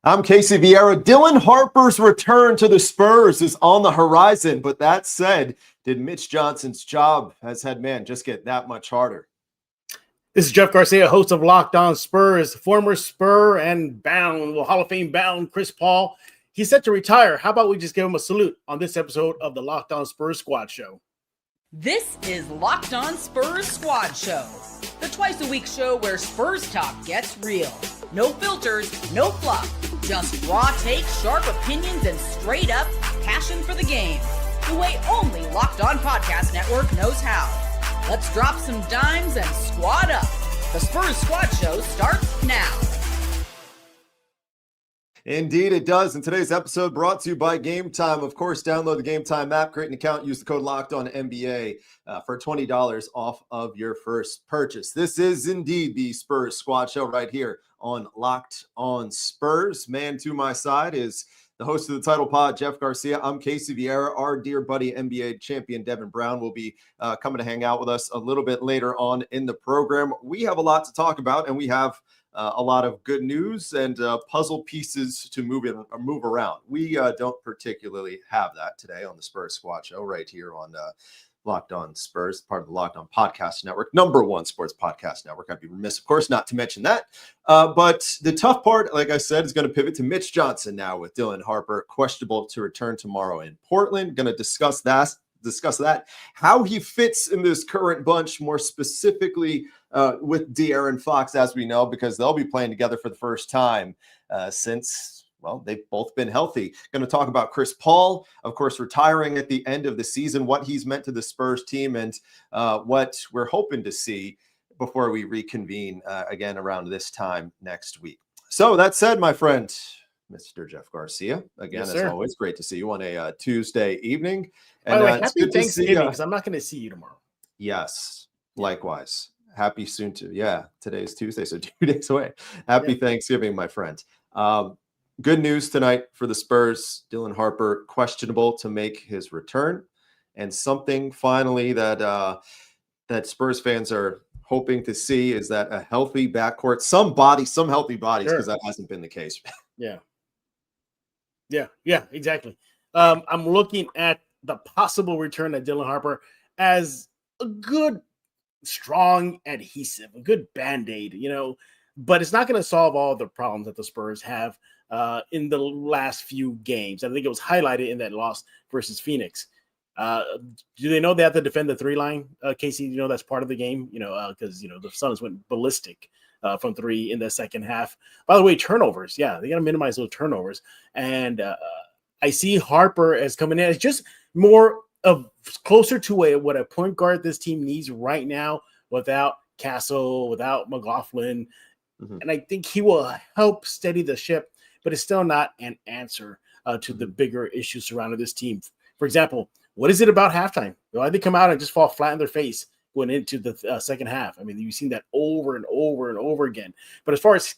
I'm Casey Viera. Dylan Harper's return to the Spurs is on the horizon. But that said, did Mitch Johnson's job as head man just get that much harder? This is Jeff Garcia, host of Locked On Spurs, former Spur and Hall of Fame bound Chris Paul. He's set to retire. How about we just give him a salute on this episode of the Locked On Spurs Squad Show? This is Locked On Spurs Squad Show, the twice-a-week show where Spurs talk gets real. No filters, no fluff, just raw takes, sharp opinions, and straight-up passion for the game. The way only Locked On Podcast Network knows how. Let's drop some dimes and squad up. The Spurs Squad Show starts now. Indeed, it does. And today's episode brought to you by Game Time. Of course, download the Game Time app, create an account, use the code LOCKEDONNBA for $20 off of your first purchase. This is indeed the Spurs Squad Show right here on Locked On Spurs. Man to my side is the host of the title pod, Jeff Garcia. I'm Casey Viera. Our dear buddy, NBA champion Devin Brown, will be coming to hang out with us a little bit later on in the program. We have a lot to talk about, and we have a lot of good news and puzzle pieces to move around. We don't particularly have that today on the Spurs Squad Show right here on Locked On Spurs, part of the Locked On Podcast Network, #1 sports podcast network. I'd be remiss, of course, not to mention that. But the tough part, like I said, is going to pivot to Mitch Johnson now with Dylan Harper questionable to return tomorrow in Portland. Going to discuss that, how he fits in this current bunch, more specifically with De'Aaron Fox, as we know, because they'll be playing together for the first time since, well, they've both been healthy. Going to talk about Chris Paul, of course, retiring at the end of the season, what he's meant to the Spurs team, and what we're hoping to see before we reconvene again around this time next week. So that said, my friend, Mr. Jeff Garcia, again, Yes, as sir. always, great to see you on a Tuesday evening. By And the way, it's happy good to see Thanksgiving, because I'm not going to see you tomorrow. Yes, likewise. Happy soon to, today's Tuesday, so 2 days away. Happy Thanksgiving, my friend. Good news tonight for the Spurs. Dylan Harper questionable to make his return, and something finally that Spurs fans are hoping to see is that a healthy backcourt, some healthy bodies, because that hasn't been the case. Yeah, exactly. I'm looking at the possible return of Dylan Harper as a good, strong adhesive, a good Band-Aid, but it's not going to solve all the problems that the Spurs have in the last few games. I think it was highlighted in that loss versus Phoenix. Do they know they have to defend the three line, Casey? That's part of the game, because, the Suns went ballistic from three in the second half. By the way, turnovers. Yeah, they got to minimize those turnovers. And I see Harper as coming in as just more of closer to what a point guard this team needs right now without Castle, without McLaughlin. Mm-hmm. And I think he will help steady the ship, but it's still not an answer to the bigger issues surrounding this team. For example, what is it about halftime? Why they come out and just fall flat in their face going into the second half? I mean, you've seen that over and over and over again. But as far as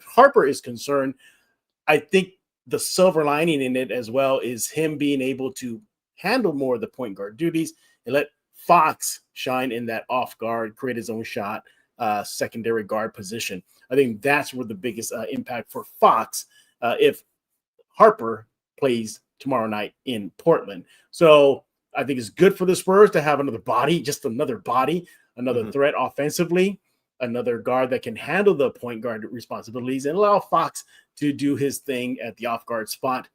Harper is concerned, I think the silver lining in it as well is him being able to handle more of the point guard duties and let Fox shine in that off guard, create his own shot, secondary guard position. I think that's where the biggest impact for Fox if Harper plays tomorrow night in Portland. So I think it's good for the Spurs to have another body, another threat offensively, another guard that can handle the point guard responsibilities and allow Fox to do his thing at the off guard spot.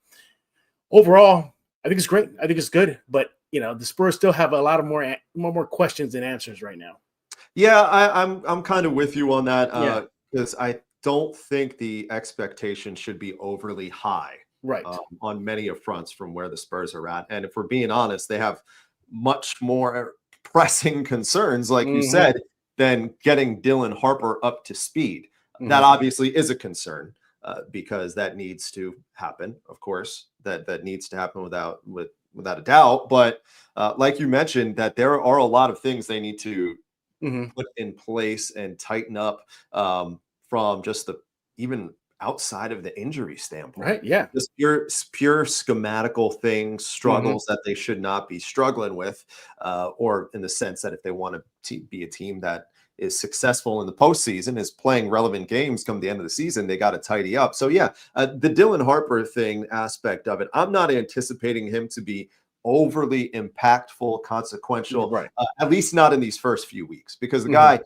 Overall, I think it's great. I think it's good, but the Spurs still have a lot of more questions than answers right now. Yeah, I'm kind of with you on that because I don't think the expectation should be overly high, right, on many of fronts from where the Spurs are at. And if we're being honest, they have much more pressing concerns, like you said, than getting Dylan Harper up to speed. That obviously is a concern because that needs to happen. Of course, that needs to happen without a doubt. But like you mentioned, that there are a lot of things they need to put in place and tighten up from just even outside of the injury standpoint. Right, yeah. Just pure schematical things, struggles that they should not be struggling with, or in the sense that if they want to be a team that successful in the postseason, is playing relevant games come the end of the season, they got to tidy up. So yeah, the Dylan Harper thing aspect of it, I'm not anticipating him to be overly impactful, consequential, Right. at least not in these first few weeks, because the guy,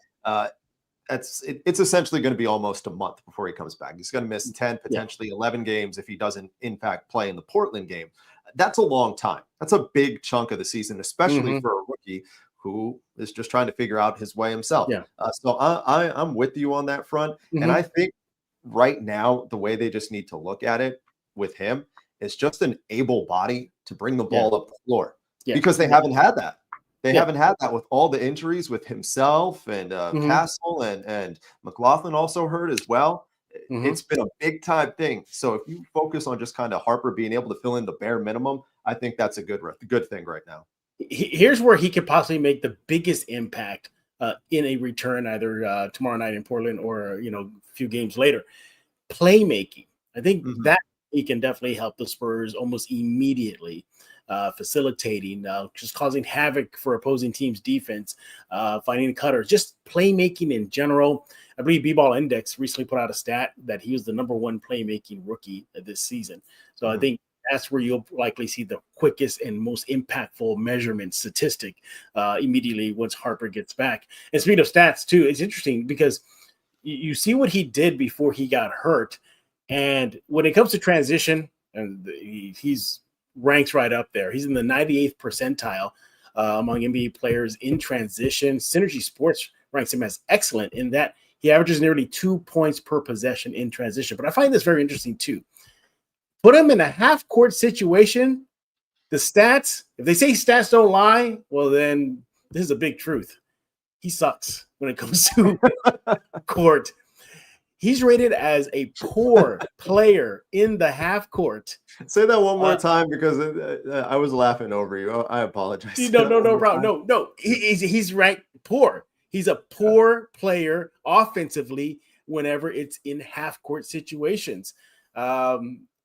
it's essentially going to be almost a month before he comes back. He's going to miss 10, potentially 11 games if he doesn't, in fact, play in the Portland game. That's a long time. That's a big chunk of the season, especially for a rookie who is just trying to figure out his way himself. Yeah. So I'm with you on that front. And I think right now, the way they just need to look at it with him is just an able body to bring the ball up the floor, because they haven't had that. They haven't had that with all the injuries with himself and Castle and McLaughlin also hurt as well. It's been a big time thing. So if you focus on just kind of Harper being able to fill in the bare minimum, I think that's a good thing right now. Here's where he could possibly make the biggest impact in a return, either tomorrow night in Portland or a few games later. Playmaking. I think that he can definitely help the Spurs almost immediately, facilitating, just causing havoc for opposing teams' defense, finding the cutters, just playmaking in general. I believe B-Ball Index recently put out a stat that he was the #1 playmaking rookie this season. So I think that's where you'll likely see the quickest and most impactful measurement statistic immediately once Harper gets back. And speaking of stats, too, it's interesting because you see what he did before he got hurt. And when it comes to transition, and he's ranks right up there. He's in the 98th percentile among NBA players in transition. Synergy Sports ranks him as excellent in that he averages nearly 2 points per possession in transition. But I find this very interesting too. Put him in a half-court situation, the stats, if they say stats don't lie, well, then this is a big truth. He sucks when it comes to court. He's rated as a poor player in the half court. Say that one more time, because I was laughing over you. I apologize. No, bro. No. He's ranked poor. He's a poor player offensively whenever it's in half court situations.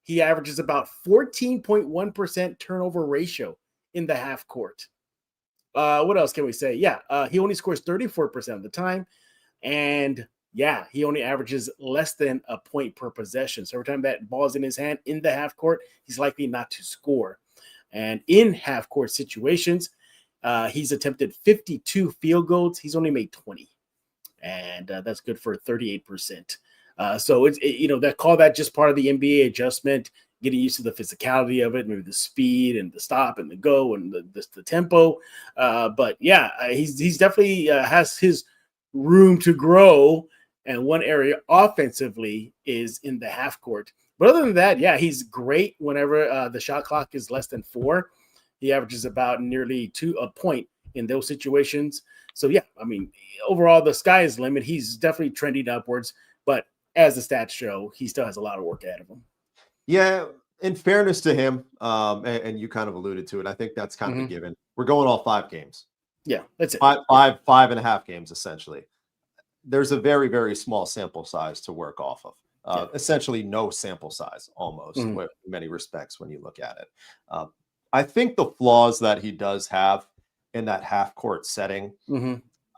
He averages about 14.1% turnover ratio in the half court. What else can we say? He only scores 34% of the time. And he only averages less than a point per possession. So every time that ball is in his hand in the half court, he's likely not to score. And in half court situations, he's attempted 52 field goals. He's only made 20. And that's good for 38%. So it's, that call that just part of the NBA adjustment, getting used to the physicality of it, maybe the speed and the stop and the go and the tempo. But he's definitely has his room to grow. And one area offensively is in the half court. But other than that, he's great whenever the shot clock is less than 4. He averages about nearly a point in those situations. So, overall, the sky is the limit. He's definitely trending upwards. But as the stats show, he still has a lot of work ahead of him. Yeah, in fairness to him, and you kind of alluded to it, I think that's kind of a given. We're going all 5 games. Yeah, that's it. Five and a half games, essentially. There's a very, very small sample size to work off of. Essentially no sample size almost in many respects when you look at it. I think the flaws that he does have in that half court setting,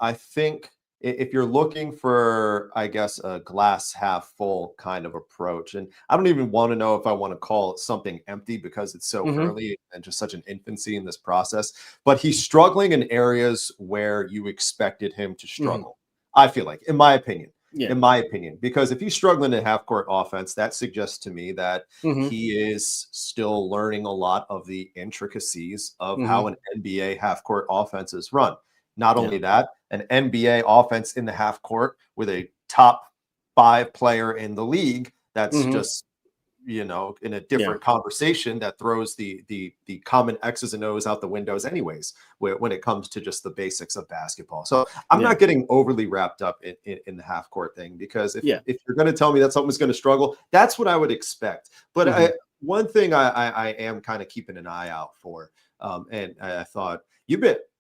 I think if you're looking for, I guess, a glass half full kind of approach, and I don't even want to know if I want to call it something empty because it's so early and just such an infancy in this process, but he's struggling in areas where you expected him to struggle. I feel like, in my opinion, because if he's struggling in half court offense, that suggests to me that he is still learning a lot of the intricacies of how an NBA half court offense is run. Not only that, an NBA offense in the half court with a top 5 player in the league that's just, in a different conversation that throws the common X's and O's out the windows anyways, when it comes to just the basics of basketball. So I'm not getting overly wrapped up in the half court thing, because if you're going to tell me that someone's going to struggle, that's what I would expect. But one thing I am kind of keeping an eye out for, and I thought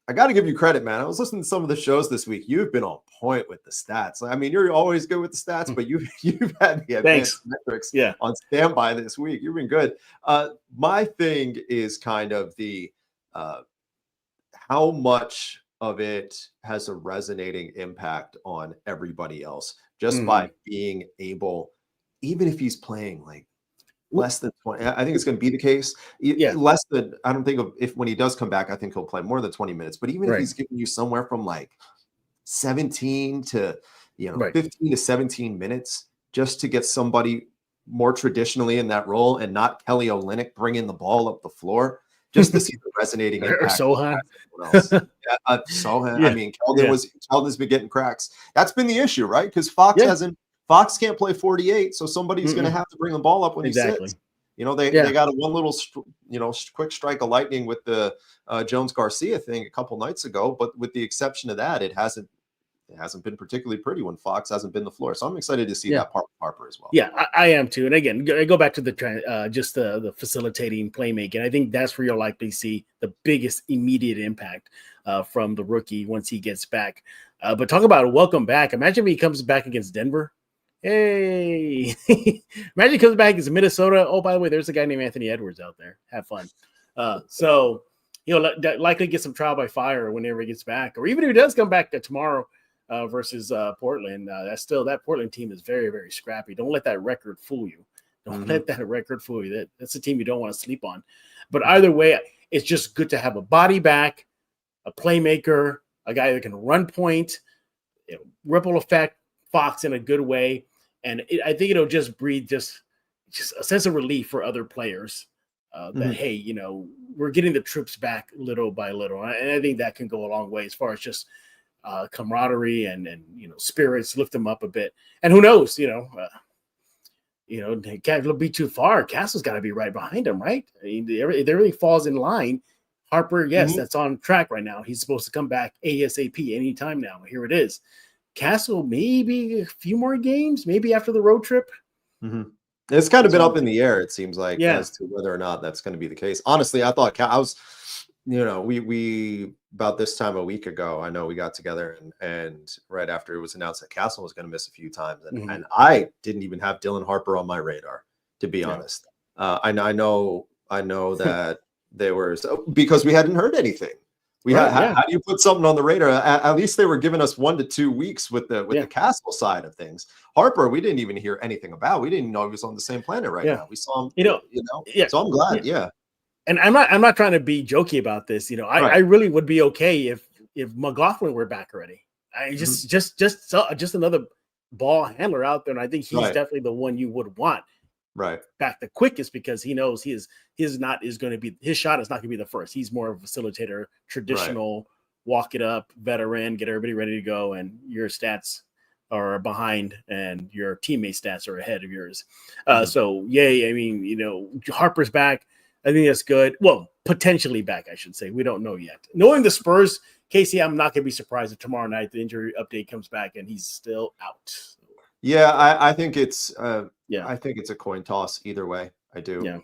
I got to give you credit, man. I was listening to some of the shows this week. You've been on point with the stats. I mean, you're always good with the stats, but you've had the advanced metrics on standby this week. You've been good. My thing is kind of the how much of it has a resonating impact on everybody else just by being able, even if he's playing like less than 20, I think it's going to be the case. Less than, I don't think if when he does come back, I think he'll play more than 20 minutes. But even if he's giving you somewhere from like 17 to 15 to 17 minutes, just to get somebody more traditionally in that role and not Kelly Olynyk bringing the ball up the floor, just to see the resonating impact. Sochan. Sochan. I mean, Keldon's been getting cracks. That's been the issue, right? Because Fox can't play 48, so somebody's going to have to bring the ball up when he sits. They got a one little quick strike of lightning with the Jones Garcia thing a couple nights ago, but with the exception of that, it hasn't been particularly pretty when Fox hasn't been the floor. So I'm excited to see that part of Harper as well. Yeah, I am too. And again, I go back to the facilitating playmaking. I think that's where you'll likely see the biggest immediate impact from the rookie once he gets back. But talk about a welcome back. Imagine if he comes back against Denver. Hey, imagine he comes back against Minnesota. Oh, by the way, there's a guy named Anthony Edwards out there. Have fun. So he'll likely get some trial by fire whenever he gets back, or even if he does come back tomorrow versus Portland. That Portland team is very, very scrappy. Don't let that record fool you. Don't let that record fool you. That's a team you don't want to sleep on. But either way, it's just good to have a body back, a playmaker, a guy that can run point, ripple effect Fox in a good way. And I think it'll just breathe just a sense of relief for other players that, hey, we're getting the troops back little by little. And I think that can go a long way as far as just camaraderie and spirits, lift them up a bit. And who knows, it can't be too far. Castle's got to be right behind him, right? I mean, everything falls in line. Harper, yes, that's on track right now. He's supposed to come back ASAP anytime now. Here it is. Castle, maybe a few more games, maybe after the road trip. It's kind of been up in the air, it seems like, as to whether or not that's going to be the case. Honestly, I thought we about this time a week ago, I know we got together and right after it was announced that Castle was going to miss a few times. And I didn't even have Dylan Harper on my radar, to be honest. I know that they were, because we hadn't heard anything. How do you put something on the radar? At least they were giving us 1 to 2 weeks with the Castle side of things. Harper, we didn't even hear anything about. We didn't know he was on the same planet now. We saw him, So I'm glad, And I'm not trying to be jokey about this. I really would be okay if McLaughlin were back already. Just another ball handler out there, and I think he's definitely the one you would want back the quickest, because he knows his shot is not going to be the first. He's more of a facilitator, traditional, walk it up, veteran, get everybody ready to go, and your stats are behind and your teammates' stats are ahead of yours. So yay. I mean, Harper's back. I think that's good. Well, potentially back, I should say. We don't know yet. Knowing the Spurs, Casey, I'm not going to be surprised if tomorrow night the injury update comes back and he's still out. Yeah, I think it's I think it's a coin toss either way. I do. Yeah.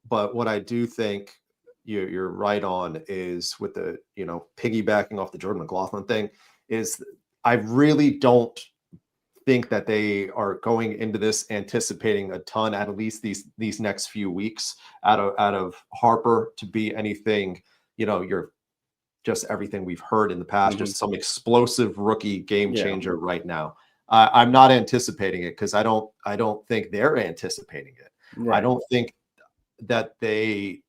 But what I do think you're right on is with the piggybacking off the Jordan McLaughlin thing is I really don't think that they are going into this anticipating a ton, at least these next few weeks out of Harper to be anything, you're just everything we've heard in the past, just some explosive rookie game changer right now. I'm not anticipating it because I don't think they're anticipating it. I don't think that they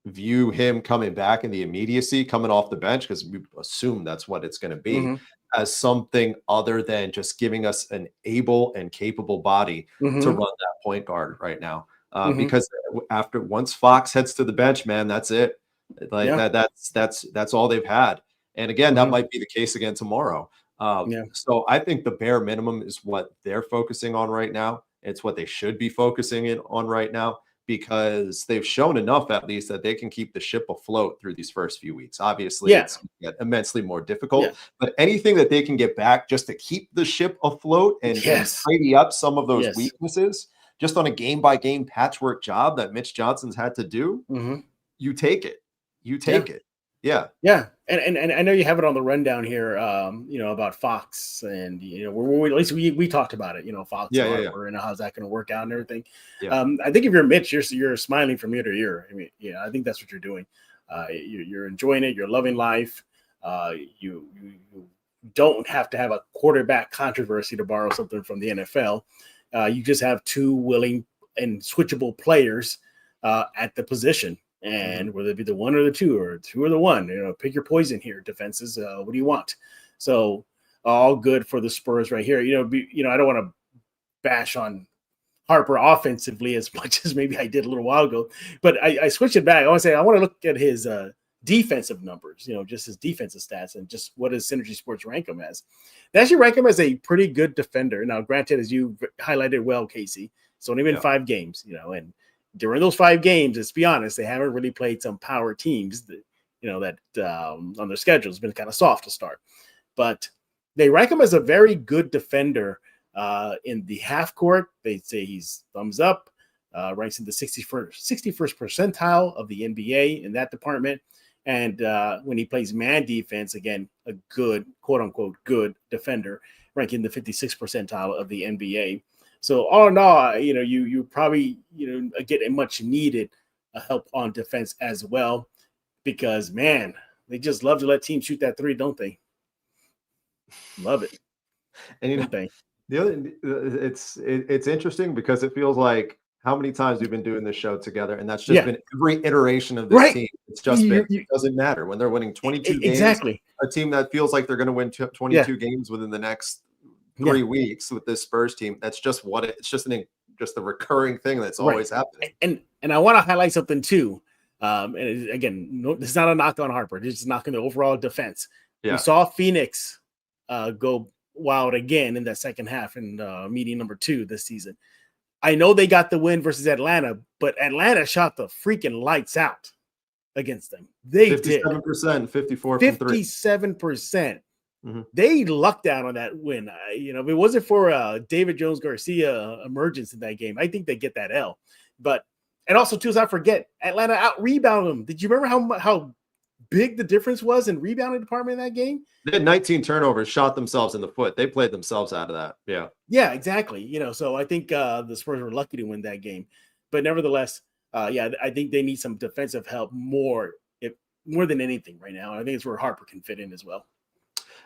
view him coming back in the immediacy, coming off the bench, because we assume that's what it's going to be, as something other than just giving us an able and capable body to run that point guard right now. Because once Fox heads to the bench, man, that's it. That's all they've had. And again, that might be the case again tomorrow. So I think the bare minimum is what they're focusing on right now. It's what they should be focusing on right now, because they've shown enough, at least, that they can keep the ship afloat through these first few weeks. Obviously, it's immensely more difficult, but anything that they can get back just to keep the ship afloat and tidy up some of those weaknesses, just on a game-by-game patchwork job that Mitch Johnson's had to do, you take it. You take it. Yeah. And I know you have it on the rundown here, about Fox, and we at least we talked about it, Fox, Harper, and how's that going to work out and everything. I think if you're Mitch, you're smiling from ear to ear. I mean, I think that's what you're doing. You're enjoying it. You're loving life. You don't have to have a quarterback controversy to borrow something from the NFL. You just have two willing and switchable players at the position, and whether it be the one or the two or the one, pick your poison here. Defenses, what do you want? So all good for the Spurs right here. I don't want to bash on Harper offensively as much as maybe I did a little while ago, but I switched it back. I want to look at his defensive numbers, just his defensive stats, and just what does Synergy Sports rank him as. They actually rank him as a pretty good defender. Now, granted, as you highlighted well, Casey, it's only been 5 games, and during those 5 games, let's be honest, they haven't really played some power teams that on their schedule has been kind of soft to start, but they rank him as a very good defender. In the half court, they say he's thumbs up, ranks in the 61st percentile of the NBA in that department. And when he plays man defense, again, a good, quote unquote, good defender, ranking the 56th percentile of the NBA. So all in all, you probably, get a much needed help on defense as well, because man, they just love to let teams shoot that 3, don't they? Love it. And the other, it's interesting because it feels like how many times we've been doing this show together, and that's just been every iteration of this team. It's just it doesn't matter when they're winning 22 games. Exactly. A team that feels like they're going to win 22 games within the next 3 weeks with this Spurs team. That's just it's just the recurring thing that's always happening. And I want to highlight something too. And again, this is not a knock on Harper. This is knocking the overall defense. Yeah. We saw Phoenix go wild again in that second half in meeting number 2 this season. I know they got the win versus Atlanta, but Atlanta shot the freaking lights out against them. They 57%, 54 did 57%. They lucked out on that win. If it wasn't for David Jones Garcia emergence in that game, I think they get that L. And also too, as I forget, Atlanta out rebounded them. Did you remember how big the difference was in rebounding department in that game? They had 19 turnovers, shot themselves in the foot. They played themselves out of that. Yeah, exactly. So I think the Spurs were lucky to win that game, but nevertheless, I think they need some defensive help more than anything right now. I think it's where Harper can fit in as well.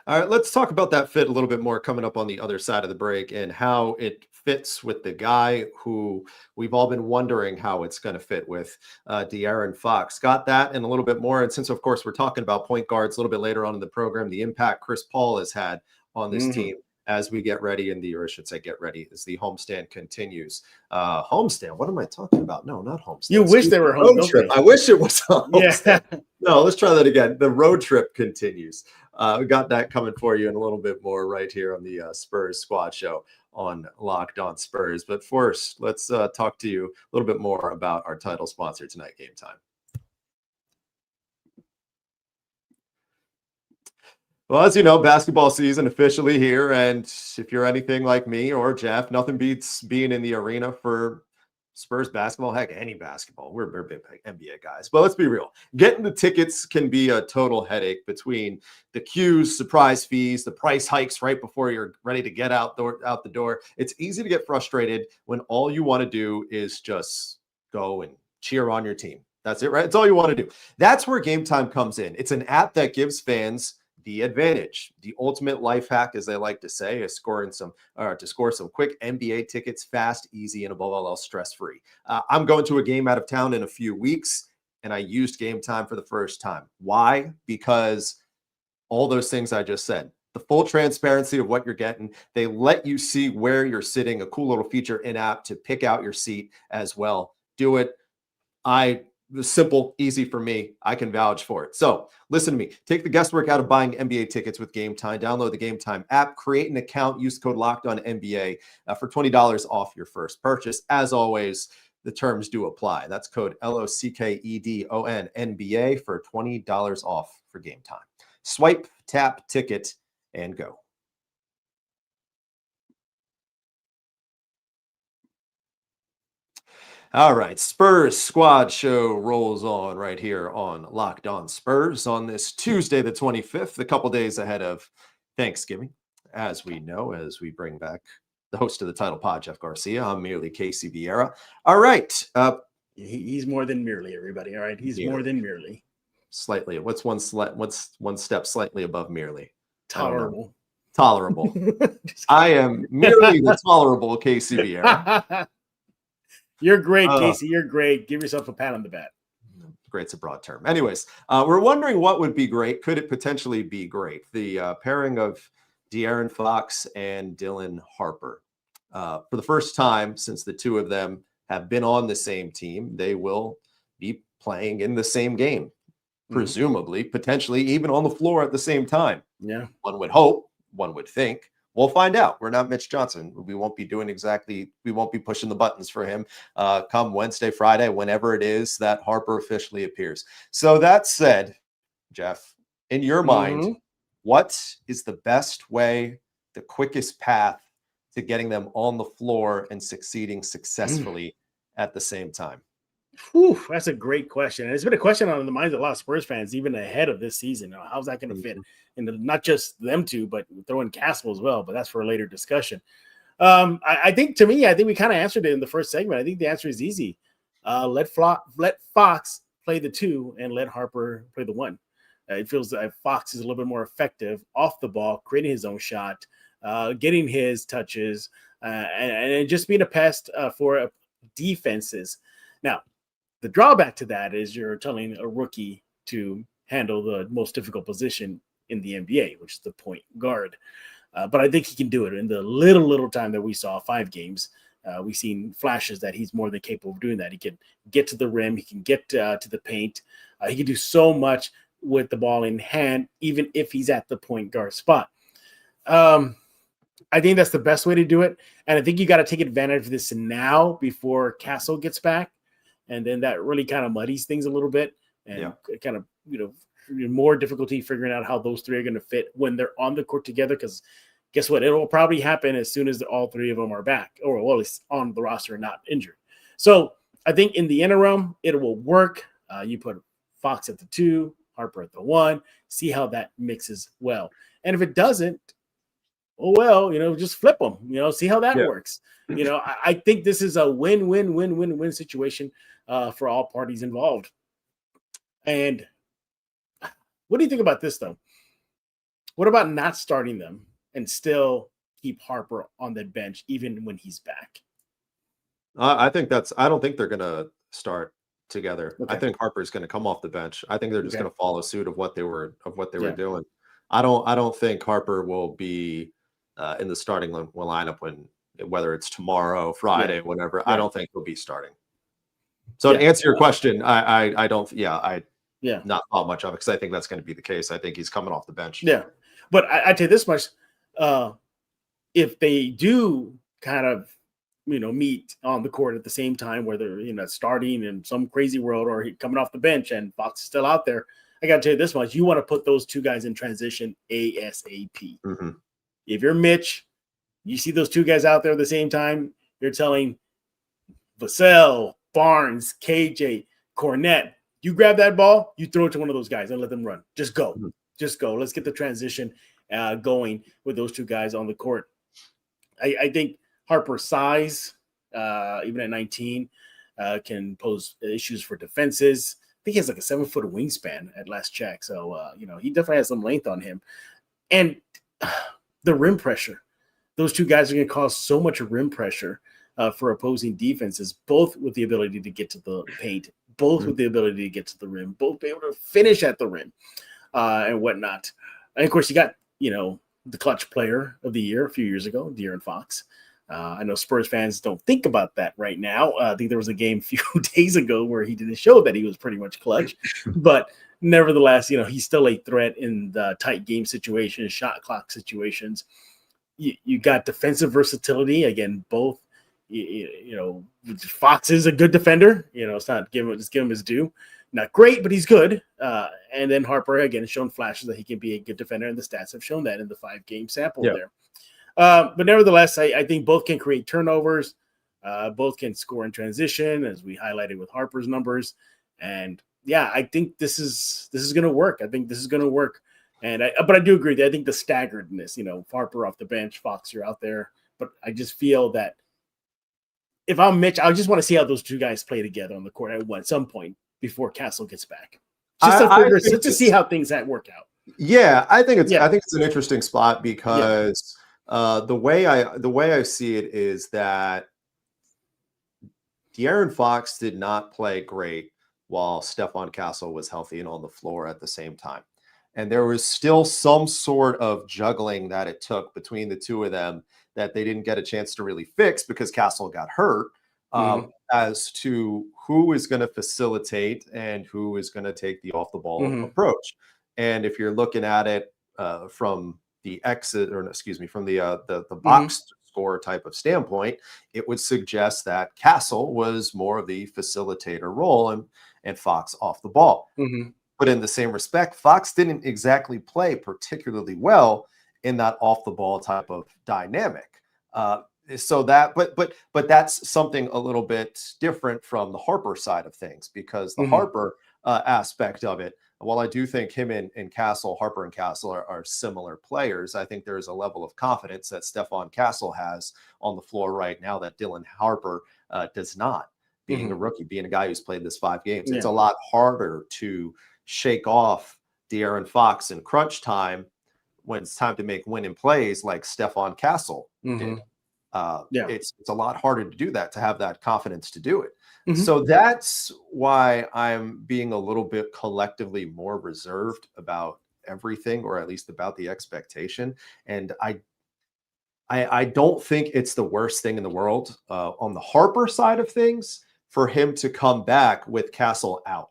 All right, let's talk about that fit a little bit more coming up on the other side of the break and how it fits with the guy who we've all been wondering how it's going to fit with, De'Aaron Fox. Got that and a little bit more. And since, of course, we're talking about point guards a little bit later on in the program, the impact Chris Paul has had on this team as we get ready get ready as the homestand continues. Homestand, what am I talking about? No, not homestand. You wish they were home trip. I wish it was home. Yeah. No, let's try that again. The road trip continues. We got that coming for you in a little bit more right here on the Spurs Squad Show on Locked On Spurs. But first, let's talk to you a little bit more about our title sponsor tonight, Game Time. Well, as you know, basketball season officially here, and if you're anything like me or Jeff, nothing beats being in the arena for Spurs basketball. Heck, any basketball. We're big NBA guys. But let's be real. Getting the tickets can be a total headache between the queues, surprise fees, the price hikes right before you're ready to get out the door. It's easy to get frustrated when all you want to do is just go and cheer on your team. That's it, right? It's all you want to do. That's where Game Time comes in. It's an app that gives fans the advantage, the ultimate life hack, as they like to say, is to score some quick NBA tickets fast, easy, and above all else, stress-free. I'm going to a game out of town in a few weeks, and I used Game Time for the first time. Why? Because all those things I just said, the full transparency of what you're getting, they let you see where you're sitting, a cool little feature in-app to pick out your seat as well. Do it. Simple, easy for me. I can vouch for it. So listen to me. Take the guesswork out of buying NBA tickets with Game Time. Download the Game Time app, create an account, use code LOCKEDONNBA for $20 off your first purchase. As always, the terms do apply. That's code LOCKEDONNBA for $20 off for Game Time. Swipe, tap, ticket, and go. All right, Spurs Squad Show rolls on right here on Locked On Spurs on this Tuesday, the 25th, a couple days ahead of Thanksgiving, as we know, as we bring back the host of the title pod, Jeff Garcia. I'm merely Casey Viera. All right. He's more than merely, everybody. All right, he's more than merely. slightly? What's one step slightly above merely? Tolerable. Tolerable. I am merely the tolerable Casey Viera. You're great, Casey. You're great. Give yourself a pat on the back. Great's a broad term. Anyways, we're wondering what would be great. Could it potentially be great? The pairing of De'Aaron Fox and Dylan Harper. For the first time since the two of them have been on the same team, they will be playing in the same game, presumably, potentially even on the floor at the same time. Yeah. One would hope, one would think. We'll find out. We're not Mitch Johnson. We won't be pushing the buttons for him come Wednesday, Friday, whenever it is that Harper officially appears. So that said, Jeff, in your mind, what is the best way, the quickest path to getting them on the floor and succeeding successfully at the same time? Whew, that's a great question. And it's been a question on the minds of a lot of Spurs fans, even ahead of this season. How's that going to fit into not just them two, but throw in Castle as well? But that's for a later discussion. I think we kind of answered it in the first segment. I think the answer is easy. Let Fox play the 2 and let Harper play the 1. It feels like Fox is a little bit more effective off the ball, creating his own shot, getting his touches, and just being a pest for defenses. Now, the drawback to that is you're telling a rookie to handle the most difficult position in the NBA, which is the point guard. But I think he can do it in the little time that we saw, 5 games. We've seen flashes that he's more than capable of doing that. He can get to the rim. He can get to the paint. He can do so much with the ball in hand, even if he's at the point guard spot. I think that's the best way to do it. And I think you got to take advantage of this now before Castle gets back. And then that really kind of muddies things a little bit and kind of, more difficulty figuring out how those 3 are going to fit when they're on the court together. Because guess what? It will probably happen as soon as all 3 of them are back, or at least on the roster and not injured. So I think in the interim, it will work. You put Fox at the 2, Harper at the 1, see how that mixes well. And if it doesn't, just flip them, see how that works. I think this is a win-win situation for all parties involved. And what do you think about this, though? What about not starting them and still keep Harper on the bench even when he's back? I don't think they're going to start together. Okay. I think Harper's going to come off the bench. I think they're just going to follow suit of what they were doing. I don't think Harper will be in the starting lineup whether it's tomorrow, Friday, whenever. I don't think he'll be starting. So to answer your question, I don't. Not thought much of it because I think that's going to be the case. I think he's coming off the bench. Yeah, but I'd say this much: if they do kind of meet on the court at the same time, where they're starting in some crazy world or coming off the bench and Fox is still out there, I got to tell you this much: you want to put those 2 guys in transition ASAP. If you're Mitch, you see those 2 guys out there at the same time, you're telling Vassell, Barnes, KJ, Cornette, you grab that ball, you throw it to one of those guys and let them run. Just go. Just go. Let's get the transition going with those 2 guys on the court. I think Harper's size, even at 19, can pose issues for defenses. I think he has like a 7-foot wingspan at last check. So, he definitely has some length on him. And the rim pressure. Those 2 guys are going to cause so much rim pressure for opposing defenses, both with the ability to get to the paint, both with the ability to get to the rim, both be able to finish at the rim and whatnot. And, of course, you got, the clutch player of the year a few years ago, De'Aaron Fox. I know Spurs fans don't think about that right now. I think there was a game a few days ago where he didn't show that he was pretty much clutch. But nevertheless, he's still a threat in the tight game situations, shot clock situations. You got defensive versatility. Again, both, Fox is a good defender. It's not give him his due. Not great, but he's good. And then Harper, again, has shown flashes that he can be a good defender, and the stats have shown that in the 5-game sample there. But nevertheless, I think both can create turnovers. Both can score in transition, as we highlighted with Harper's numbers. And, I think this is going to work. I think this is going to work. But I do agree that I think the staggeredness, Harper off the bench, Fox, you're out there. But I just feel that if I'm Mitch, I just want to see how those 2 guys play together on the court at some point before Castle gets back. just to see how things work out. Yeah, I think it's an interesting spot because the way I see it is that De'Aaron Fox did not play great while Stephon Castle was healthy and on the floor at the same time. And there was still some sort of juggling that it took between the two of them that they didn't get a chance to really fix because Castle got hurt, as to who is going to facilitate and who is going to take the off the ball approach. And if you're looking at it from the from the box score type of standpoint, it would suggest that Castle was more of the facilitator role and Fox off the ball. But in the same respect, Fox didn't exactly play particularly well in that off the ball type of dynamic. So that, but that's something a little bit different from the Harper side of things, because the Harper aspect of it, while I do think him and Harper and Castle are similar players, I think there's a level of confidence that Stephon Castle has on the floor right now that Dylan Harper does not. Being a rookie, being a guy who's played this 5 games, it's a lot harder to shake off De'Aaron Fox in crunch time when it's time to make winning plays like Stephon Castle did. It's a lot harder to do that, to have that confidence to do it. So that's why I'm being a little bit collectively more reserved about everything, or at least about the expectation. And I don't think it's the worst thing in the world on the Harper side of things for him to come back with Castle out,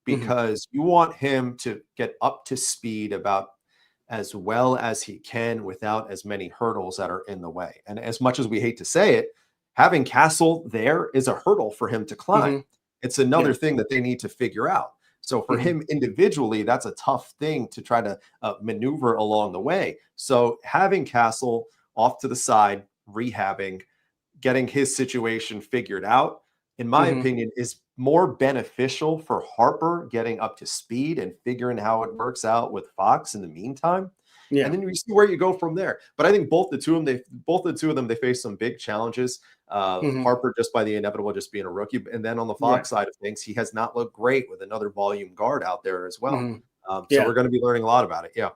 because you want him to get up to speed about as well as he can without as many hurdles that are in the way. And as much as we hate to say it, having Castle there is a hurdle for him to climb. It's another thing that they need to figure out. So for him individually, that's a tough thing to try to maneuver along the way. So having Castle off to the side, rehabbing, getting his situation figured out, in my opinion, is more beneficial for Harper getting up to speed and figuring how it works out with Fox in the meantime. And then you see where you go from there. But I think both the two of them, they face some big challenges. Harper, just by the inevitable, just being a rookie. And then on the Fox side of things, he has not looked great with another volume guard out there as well. So we're going to be learning a lot about it. Yeah,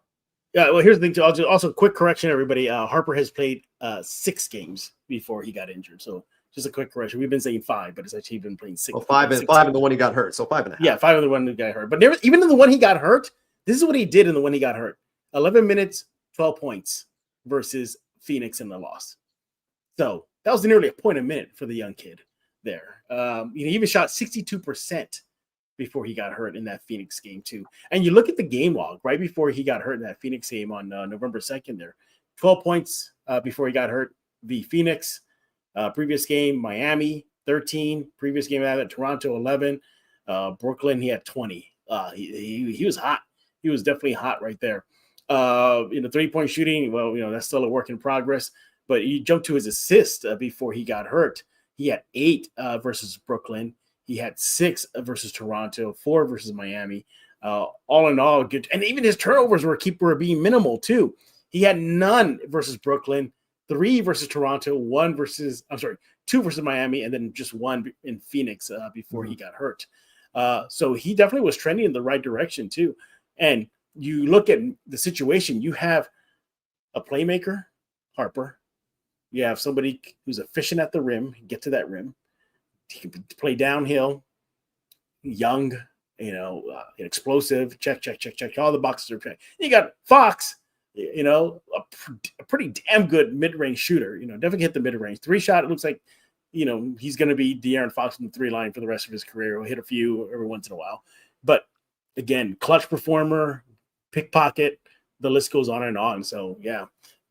well, here's the thing too. Also, quick correction, everybody. Harper has played 6 games before he got injured. So just a quick correction. We've been saying 5, but it's actually been playing 6. Well, 5 and the one he got hurt. So 5.5. Yeah, 5 and the one who got hurt. But even in the one he got hurt, this is what he did in the one he got hurt. 11 minutes, 12 points versus Phoenix in the loss. So that was nearly a point a minute for the young kid there. He even shot 62% before he got hurt in that Phoenix game too. And you look at the game log right before he got hurt in that Phoenix game on November 2nd there. 12 points before he got hurt v Phoenix. Previous game, Miami, 13. Previous game at Toronto, 11. Brooklyn, he had 20. He was hot. He was definitely hot right there. 3-point shooting, well, that's still a work in progress. But you jump to his assist before he got hurt. He had 8 versus Brooklyn. He had 6 versus Toronto, 4 versus Miami. All in all, good. And even his turnovers were being minimal too. He had none versus Brooklyn, 3 versus Toronto, 2 versus Miami, and then just 1 in Phoenix before he got hurt. So he definitely was trending in the right direction too. And you look at the situation, you have a playmaker, Harper. You have somebody who's efficient at the rim, get to that rim. He can play downhill, young, explosive, check. All the boxes are checked. You got Fox, a pretty damn good mid-range shooter. Definitely hit the mid-range. 3-shot, it looks like, he's going to be De'Aaron Fox in the 3-line for the rest of his career. He'll hit a few every once in a while. But, again, clutch performer, pickpocket, the list goes on and on. So, yeah,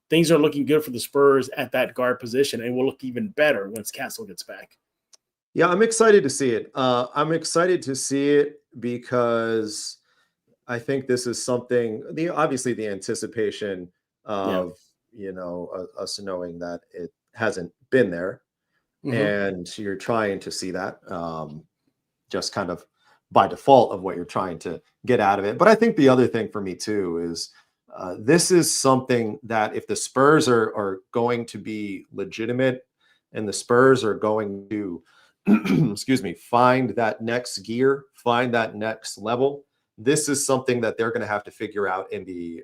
things are looking good for the Spurs at that guard position, and will look even better once Castle gets back. Yeah, I'm excited to see it. I'm excited to see it because I think this is something, obviously the anticipation of, us knowing that it hasn't been there. And you're trying to see that just kind of by default of what you're trying to get out of it. But I think the other thing for me too is this is something that if the Spurs are going to be legitimate and the Spurs are going to find that next gear, find that next level, this is something that they're going to have to figure out in the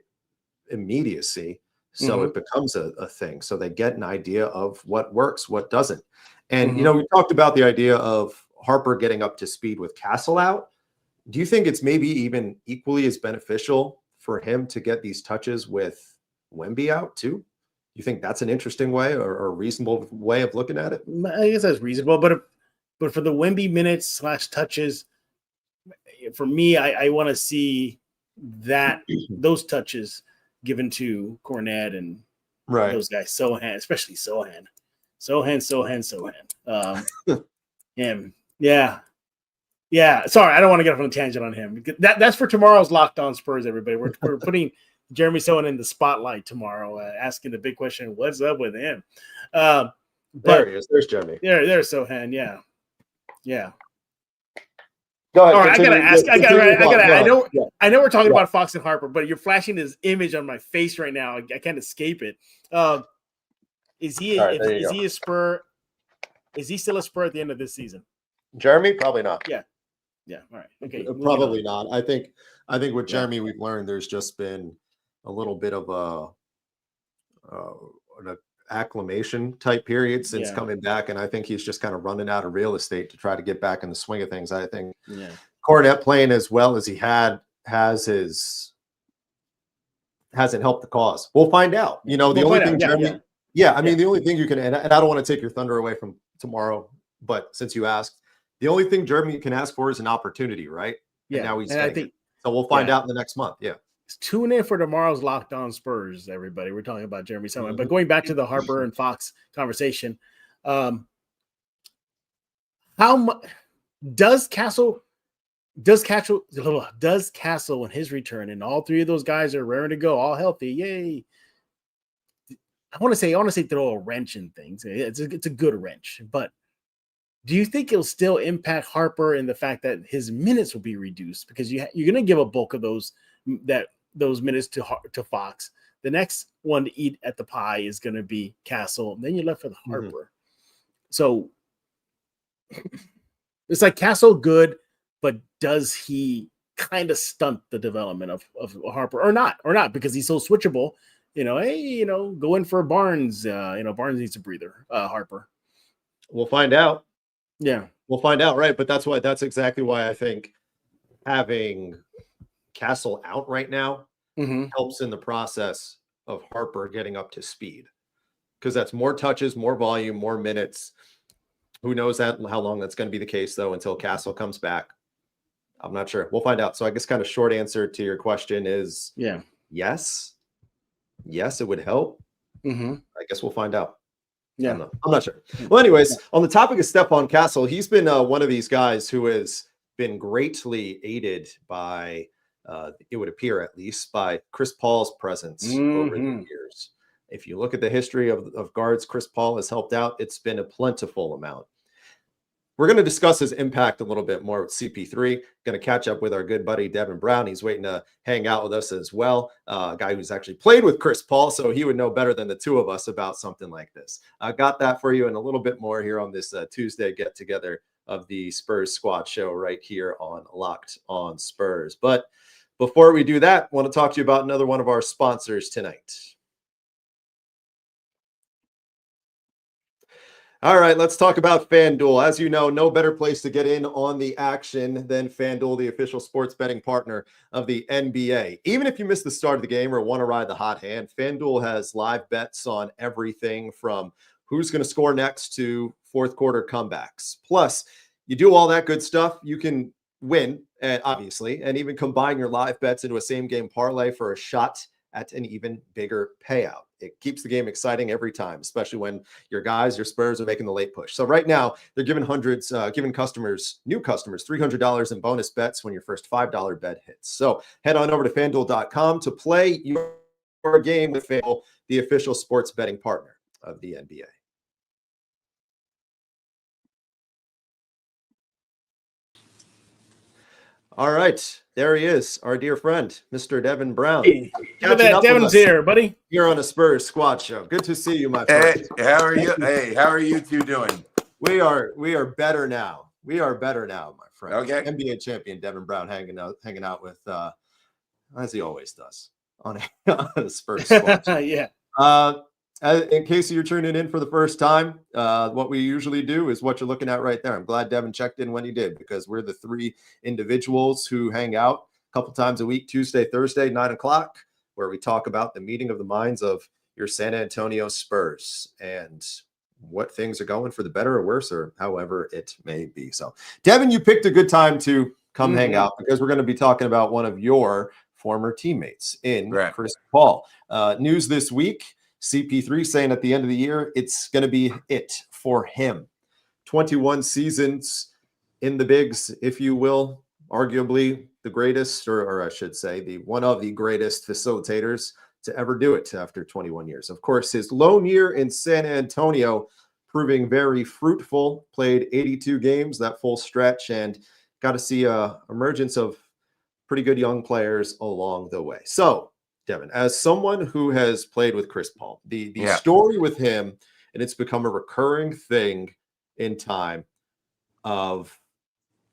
immediacy. So it becomes a thing. So they get an idea of what works, what doesn't. And, we talked about the idea of Harper getting up to speed with Castle out. Do you think it's maybe even equally as beneficial for him to get these touches with Wemby out too? You think that's an interesting way or a reasonable way of looking at it? I guess that's reasonable, but for the Wemby minutes / touches, for me, I want to see those touches given to Cornet and those guys. Sochan, especially Sochan. Yeah. Sorry, I don't want to get off on a tangent on him. That's for tomorrow's Locked On Spurs, everybody. We're putting Jeremy Sochan in the spotlight tomorrow, asking the big question, what's up with him? There he is. There's Jeremy. There's Sochan. Yeah. Go ahead. All right, I know we're talking about Fox and Harper, but you're flashing his image on my face right now. I can't escape it. Is he a Spur? Is he still a Spur at the end of this season? Jeremy? Probably not. Yeah. All right. Okay. Probably not. I think with Jeremy, we've learned there's just been a little bit of an acclimation type period since coming back, and I think he's just kind of running out of real estate to try to get back in the swing of things. I think Cornet playing as well as he hasn't helped the cause. We'll find out. The only thing, Jeremy. The only thing you can, and I don't want to take your thunder away from tomorrow, but since you asked, the only thing Jeremy can ask for is an opportunity, right? Yeah. And now he's so we'll find out in the next month. Yeah. Tune in for tomorrow's Locked On Spurs, everybody. We're talking about Jeremy Sochan. But going back to the Harper and Fox conversation, how much does Castle in his return, and all three of those guys are raring to go, all healthy? Yay. I want to say throw a wrench in things. It's a good wrench, but do you think it'll still impact Harper in the fact that his minutes will be reduced because you're going to give a bulk of those minutes to Fox? The next one to eat at the pie is going to be Castle. And then you're left with Harper. So it's like Castle good, but does he kind of stunt the development of Harper or not? Because he's so switchable. Go in for Barnes. Barnes needs a breather. Harper. We'll find out. Yeah, we'll find out, right? But that's exactly why I think having Castle out right now helps in the process of Harper getting up to speed, because that's more touches, more volume, more minutes. Who knows how long that's going to be the case, though, until Castle comes back. I'm not sure. We'll find out. So I guess kind of short answer to your question is yes, it would help. I guess we'll find out. Yeah, I'm not sure. Well, anyways, on the topic of Stephon Castle, he's been one of these guys who has been greatly aided by, it would appear at least, by Chris Paul's presence over the years. If you look at the history of guards Chris Paul has helped out, it's been a plentiful amount. We're going to discuss his impact a little bit more with CP3. Going to catch up with our good buddy Devin Brown. He's waiting to hang out with us as well. A guy who's actually played with Chris Paul, so he would know better than the two of us about something like this. I got that for you and a little bit more here on this Tuesday get-together of the Spurs Squad show right here on Locked On Spurs. But before we do that, I want to talk to you about another one of our sponsors tonight. All right, let's talk about FanDuel. As you know, no better place to get in on the action than FanDuel, the official sports betting partner of the NBA. Even if you missed the start of the game or want to ride the hot hand, FanDuel has live bets on everything from who's going to score next to fourth quarter comebacks. Plus, you do all that good stuff, you can win, obviously, and even combine your live bets into a same-game parlay for a shot at an even bigger payout. It keeps the game exciting every time, especially when your Spurs are making the late push. So right now, they're giving new customers $300 in bonus bets when your first $5 bet hits. So head on over to FanDuel.com to play your game with FanDuel, the official sports betting partner of the NBA. All right, there he is, our dear friend, Mr. Devin Brown. Hey, look at that, Devin's here, buddy. Here on a Spurs Squad show. Good to see you, my friend. Hey, how are you? Hey, how are you two doing? We are better now. We are better now, my friend. Okay. NBA champion Devin Brown hanging out with, as he always does, on a Spurs squad. Yeah. In case you're tuning in for the first time, what we usually do is what you're looking at right there. I'm glad Devin checked in when he did, because we're the three individuals who hang out a couple times a week, Tuesday, Thursday, 9 o'clock, where we talk about the meeting of the minds of your San Antonio Spurs and what things are going for the better or worse, or however it may be. So, Devin, you picked a good time to come hang out, because we're going to be talking about one of your former teammates in Chris Paul. News this week, CP3 saying at the end of the year, it's going to be it for him. 21 seasons in the bigs, if you will, arguably the greatest, or I should say, one of the greatest facilitators to ever do it after 21 years. Of course, his lone year in San Antonio proving very fruitful, played 82 games, that full stretch, and got to see a emergence of pretty good young players along the way. So, Devin, as someone who has played with Chris Paul, the story with him, and it's become a recurring thing in time, of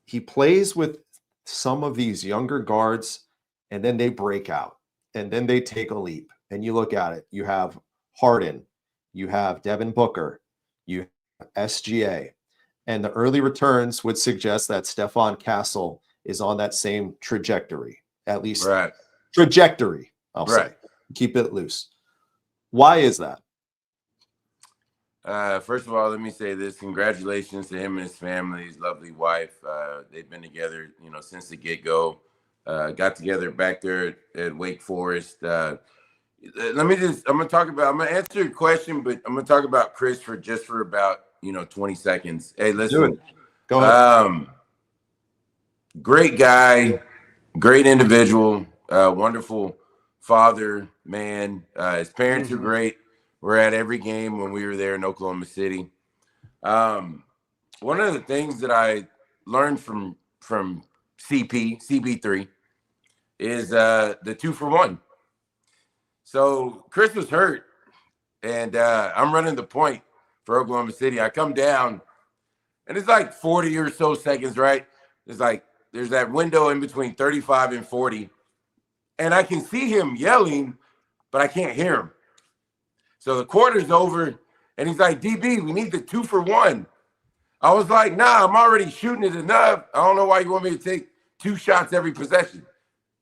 he plays with some of these younger guards, and then they break out, and then they take a leap. And you look at it, you have Harden, you have Devin Booker, you have SGA, and the early returns would suggest that Stephon Castle is on that same trajectory, at least trajectory, I'll say. Keep it loose. Why is that? First of all, let me say this. Congratulations to him and his family, his lovely wife. They've been together, since the get-go. Got together back there at Wake Forest. I'm going to answer your question, but I'm going to talk about Chris for about, 20 seconds. Hey, listen. Go ahead. Great guy, great individual, wonderful father, man. His parents are great. We're at every game when we were there in Oklahoma City. One of the things that I learned from CP3 is the 2-for-1. So Chris was hurt, and I'm running the point for Oklahoma City. I come down, and it's like 40 or so seconds, right? It's like there's that window in between 35 and 40, and I can see him yelling, but I can't hear him. So the quarter's over, and he's like, DB, we need the 2-for-1. I was like, nah, I'm already shooting it enough. I don't know why you want me to take 2 shots every possession.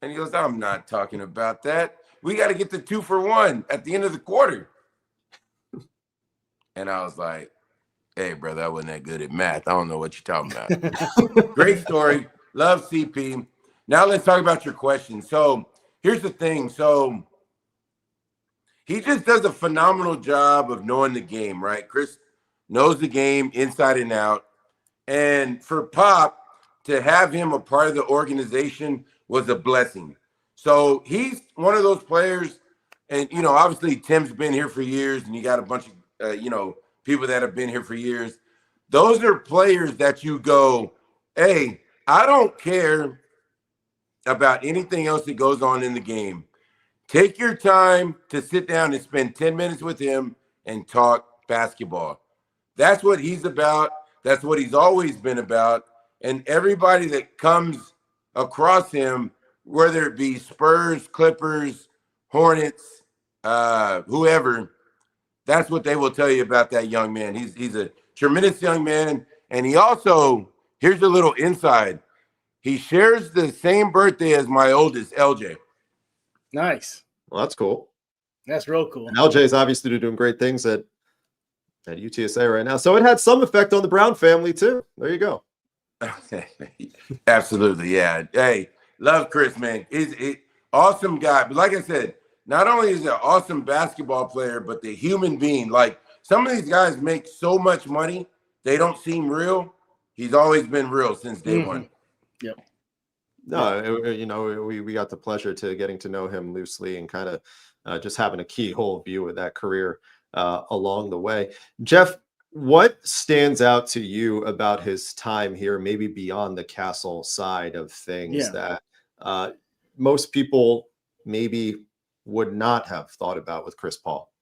And he goes, I'm not talking about that. We got to get the 2-for-1 at the end of the quarter. And I was like, hey, brother, I wasn't that good at math. I don't know what you're talking about. Great story. Love CP. Now let's talk about your question. So here's the thing. So he just does a phenomenal job of knowing the game, right? Chris knows the game inside and out. And for Pop to have him a part of the organization was a blessing. So he's one of those players, and, obviously Tim's been here for years, and you got a bunch of, people that have been here for years. Those are players that you go, hey, I don't care about anything else that goes on in the game. Take your time to sit down and spend 10 minutes with him and talk basketball. That's what he's about. That's what he's always been about. And everybody that comes across him, whether it be Spurs, Clippers, Hornets, whoever, that's what they will tell you about that young man. He's a tremendous young man. And he also, here's a little inside. He shares the same birthday as my oldest, LJ. Nice. Well, that's cool. That's real cool. And LJ is obviously doing great things at UTSA right now. So it had some effect on the Brown family too. There you go. Absolutely. Yeah. Hey, love Chris, man. He's awesome guy. But like I said, not only is he an awesome basketball player, but the human being. Like, some of these guys make so much money, they don't seem real. He's always been real since day one. Yep. No, we got the pleasure to getting to know him loosely and kind of just having a keyhole view of that career along the way. Jeff, what stands out to you about his time here, maybe beyond the Castle side of things that most people maybe would not have thought about with Chris Paul?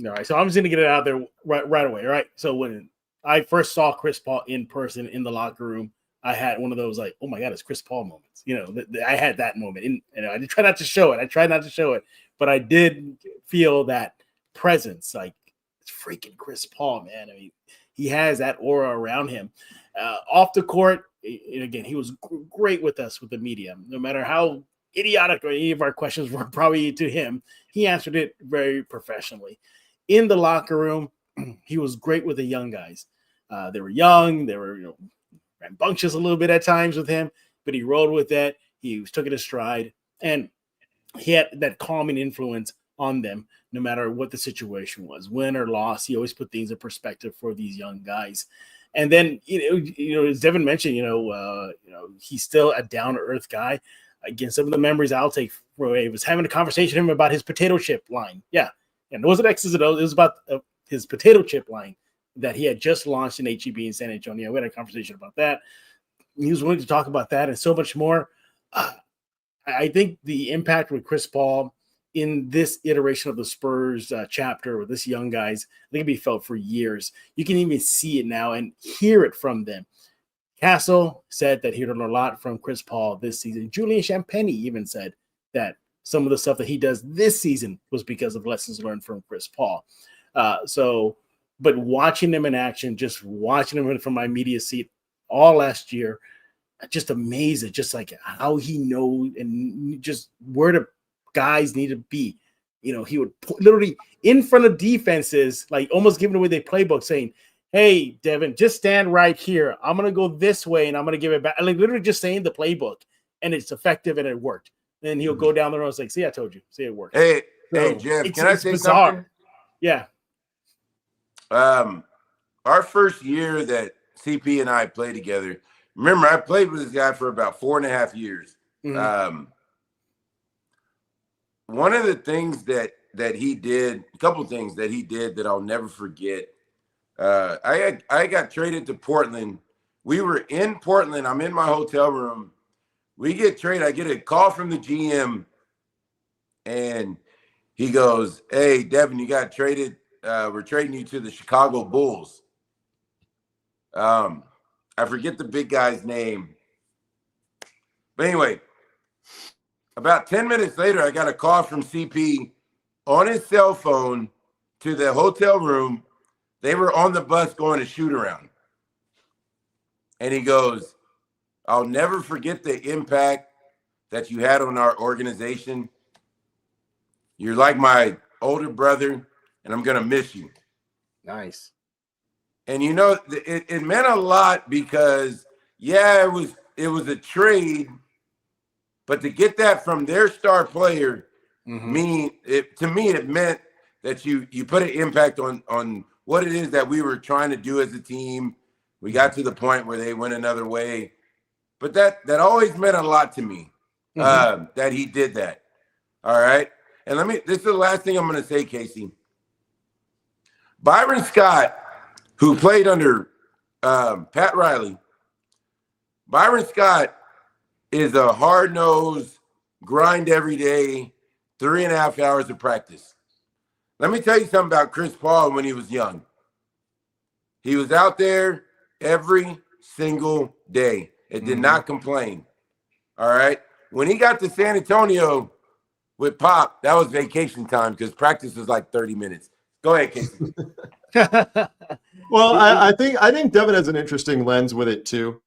All right, so I'm just going to get it out there right away, right? So when I first saw Chris Paul in person in the locker room, I had one of those like, oh my God, it's Chris Paul moments. I had that moment. And I did try not to show it. But I did feel that presence. Like, it's freaking Chris Paul, man. I mean, he has that aura around him. Off the court, and again, he was great with us, with the media. No matter how idiotic or any of our questions were probably to him, he answered it very professionally. In the locker room, he was great with the young guys. They were young. They were, rambunctious a little bit at times with him, but he rolled with that. He took it a stride, and he had that calming influence on them, no matter what the situation was, win or loss. He always put things in perspective for these young guys. And then, as Devin mentioned, he's still a down-to-earth guy. Again, some of the memories I'll take where he was having a conversation with him about his potato chip line. Yeah, and it wasn't X's and O's. It was about his potato chip line that he had just launched in HEB in San Antonio. We had a conversation about that. He was willing to talk about that and so much more. I think the impact with Chris Paul in this iteration of the Spurs chapter with this young guys, I think it'll be felt for years. You can even see it now and hear it from them. Castle said that he learned a lot from Chris Paul this season. Julian Champagny even said that some of the stuff that he does this season was because of lessons learned from Chris Paul. But watching him in action, just watching him from my media seat all last year, just amazing, just like how he knows and just where the guys need to be. He would literally in front of defenses, like almost giving away their playbook, saying, hey, Devin, just stand right here. I'm going to go this way, and I'm going to give it back. Like literally just saying the playbook, and it's effective, and it worked. Then he'll go down the road and say, see, I told you. See, it worked. Hey, Jeff, can I say bizarre. Something? Yeah. Our first year that CP and I played together, remember, I played with this guy for about 4.5 years. Mm-hmm. One of the things that he did, a couple of things that he did that I'll never forget. I got traded to Portland. We were in Portland. I'm in my hotel room. We get traded. I get a call from the GM, and he goes, hey, Devin, you got traded. We're trading you to the Chicago Bulls. I forget the big guy's name. But anyway, about 10 minutes later, I got a call from CP on his cell phone to the hotel room. They were on the bus going to shoot around. And he goes, I'll never forget the impact that you had on our organization. You're like my older brother, and I'm going to miss you. Nice. And it meant a lot because, yeah, it was a trade, but to get that from their star player, to me, it meant that you put an impact on what it is that we were trying to do as a team. We got to the point where they went another way, but that always meant a lot to me that he did that. All right, and this is the last thing I'm going to say, Casey. Byron Scott, who played under Pat Riley, Byron Scott is a hard-nosed, grind every day, 3.5 hours of practice. Let me tell you something about Chris Paul when he was young. He was out there every single day and did not complain. All right? When he got to San Antonio with Pop, that was vacation time because practice was like 30 minutes. Go ahead, Casey. Well, I think Devin has an interesting lens with it too,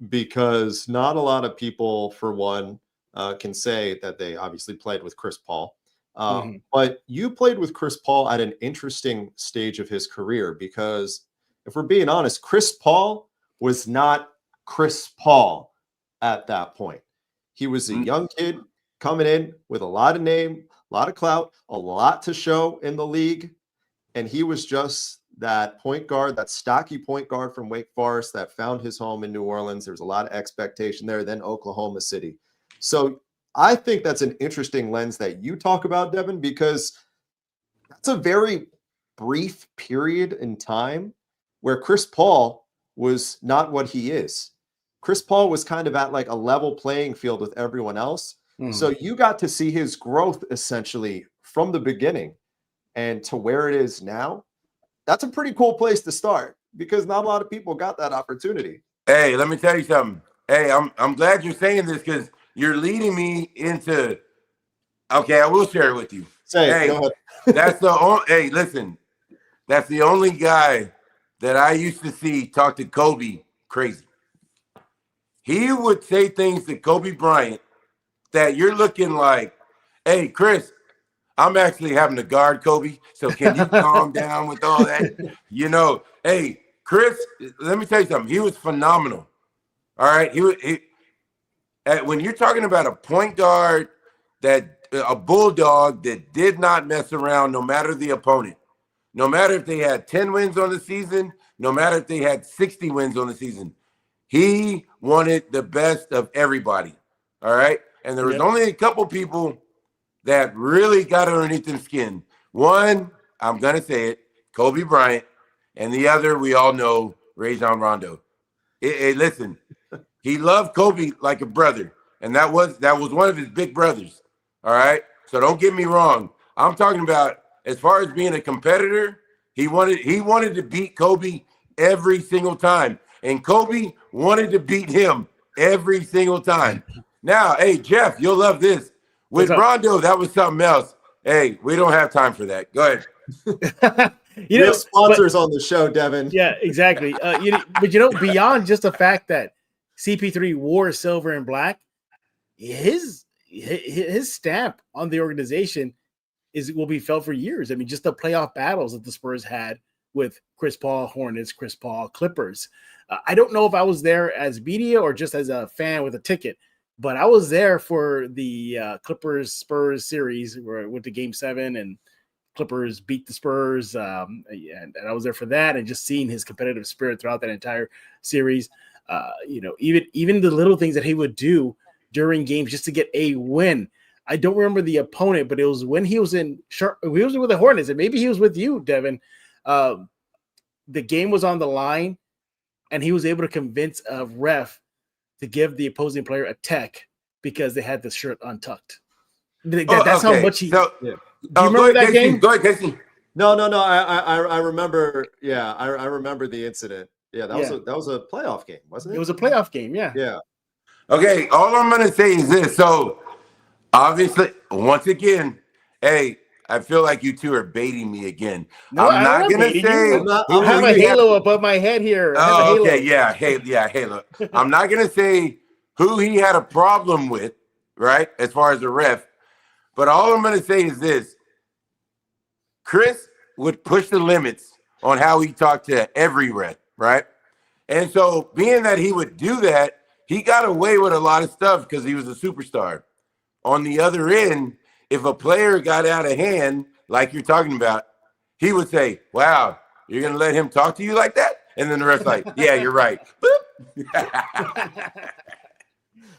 because not a lot of people, for one, can say that they obviously played with Chris Paul. But you played with Chris Paul at an interesting stage of his career because, if we're being honest, Chris Paul was not Chris Paul at that point. He was a young kid coming in with a lot of name, a lot of clout, a lot to show in the league. And he was just that point guard, that stocky point guard from Wake Forest that found his home in New Orleans. There's a lot of expectation there, then Oklahoma City. So I think that's an interesting lens that you talk about, Devin, because that's a very brief period in time where Chris Paul was not what he is. Chris Paul was kind of at like a level playing field with everyone else. So you got to see his growth essentially from the beginning and to where it is now. That's a pretty cool place to start because not a lot of people got that opportunity. Hey, let me tell you something. Hey, I'm glad you're saying this because you're leading me into. Okay, I will share it with you. Say, go ahead. That's the only. Hey, listen, that's the only guy that I used to see talk to Kobe crazy. He would say things to Kobe Bryant that you're looking like, hey, Chris, I'm actually having to guard Kobe, so can you calm down with all that? Hey, Chris, let me tell you something. He was phenomenal. All right, when you're talking about a point guard a bulldog that did not mess around, no matter the opponent, no matter if they had 10 wins on the season, no matter if they had 60 wins on the season, he wanted the best of everybody. All right, and there was only a couple people that really got underneath his skin. One, I'm going to say it, Kobe Bryant, and the other, we all know, Rajon Rondo. Listen, he loved Kobe like a brother, and that was one of his big brothers, all right? So don't get me wrong. I'm talking about as far as being a competitor, he wanted to beat Kobe every single time, and Kobe wanted to beat him every single time. Now, hey, Jeff, you'll love this. With Rondo, that was something else. Hey, we don't have time for that. Go ahead. We have sponsors on the show, Devin. Yeah, exactly. But beyond just the fact that CP3 wore silver and black, his stamp on the organization will be felt for years. I mean, just the playoff battles that the Spurs had with Chris Paul Hornets, Chris Paul Clippers. I don't know if I was there as media or just as a fan with a ticket, but I was there for the Clippers Spurs series where I went to Game 7 and Clippers beat the Spurs. And I was there for that, and just seeing his competitive spirit throughout that entire series. Even the little things that he would do during games just to get a win. I don't remember the opponent, but it was when he was he was with the Hornets, and maybe he was with you, Devin. The game was on the line, and he was able to convince a ref to give the opposing player a tech because they had the shirt untucked. That's how much he. So, do you remember that game? Go ahead, Casey. No. I remember. Yeah, I remember the incident. Yeah, that was a playoff game, wasn't it? It was a playoff game. Yeah. Yeah. Okay, all I'm gonna say is this. So, obviously, once again, hey, I feel like you two are baiting me again. No, I'm not gonna say. I have a halo above my head here. Oh, okay, yeah, halo. I'm not gonna say who he had a problem with, right? As far as the ref, but all I'm gonna say is this: Chris would push the limits on how he talked to every ref, right? And so, being that he would do that, he got away with a lot of stuff because he was a superstar. On the other end, if a player got out of hand, like you're talking about, he would say, wow, you're going to let him talk to you like that? And then the rest like, yeah, you're right.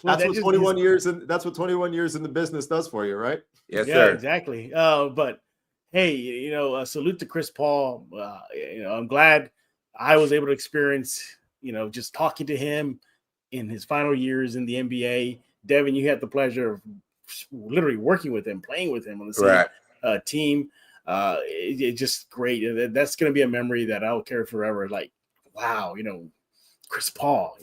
That's what 21 years in the business does for you, right? Yes, yeah, sir. Exactly. But hey, salute to Chris Paul. I'm glad I was able to experience, just talking to him in his final years in the NBA. Devin, you had the pleasure of literally working with him, playing with him on the same team. It's just great. That's going to be a memory that I'll carry forever. Like, wow, Chris Paul,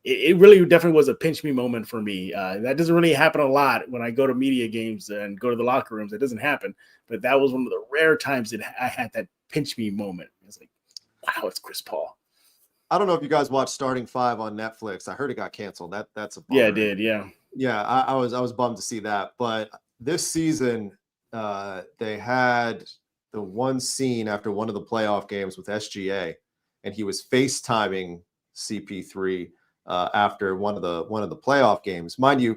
it really definitely was a pinch me moment for me. That doesn't really happen a lot when I go to media games and go to the locker rooms. It doesn't happen, but that was one of the rare times that I had that pinch me moment. It's like, wow, it's Chris Paul. I don't know if you guys watched Starting Five on Netflix. I heard it got canceled. That's a bummer. Yeah, it did. Yeah. Yeah, I was bummed to see that. But this season, they had the one scene after one of the playoff games with SGA, and he was FaceTiming CP3 after one of the playoff games. Mind you,